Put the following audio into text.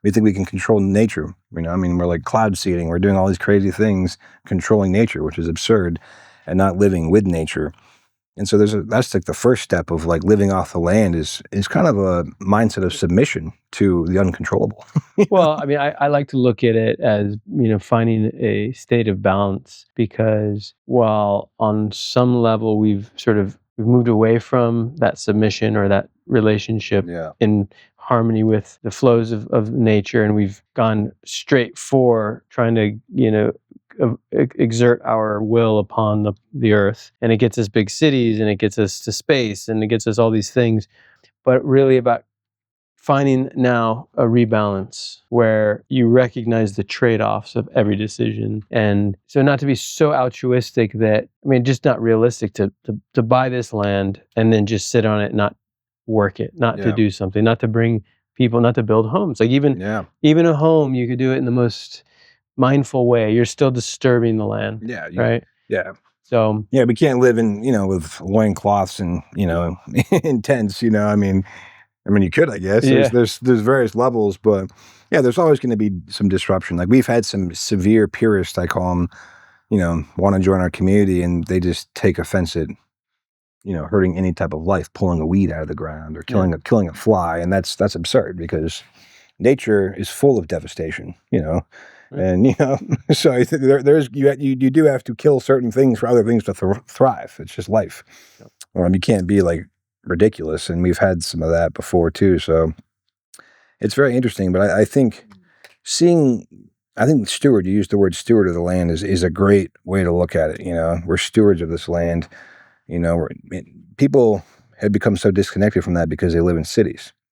We think we can control nature. I mean, we're like cloud seeding. We're doing all these crazy things, controlling nature, which is absurd, and not living with nature. And so that's like the first step of like living off the land is kind of a mindset of submission to the uncontrollable. Well, I mean, I like to look at it as, finding a state of balance, because while on some level we've moved away from that submission or that relationship in harmony with the flows of nature, and we've gone straight for trying to, exert our will upon the earth, and it gets us big cities, and it gets us to space, and it gets us all these things, but really about finding now a rebalance where you recognize the trade-offs of every decision. And so not to be so altruistic that, just not realistic to buy this land and then just sit on it, not work it, not to do something, not to bring people, not to build homes. Like even a home, you could do it in the most mindful way. You're still disturbing the land. Right? Yeah. So we can't live in, with loincloths and, in tents, I mean, you could, I guess. There's various levels, but there's always going to be some disruption. Like we've had some severe purists, I call them, want to join our community, and they just take offense at, hurting any type of life, pulling a weed out of the ground or killing a fly, and that's absurd because nature is full of devastation, and so I think there's you do have to kill certain things for other things to thrive. It's just life. You can't be like ridiculous, and we've had some of that before too, so it's very interesting. But I think steward, you used the word steward of the land, is a great way to look at it. We're stewards of this land. People have become so disconnected from that because they live in cities,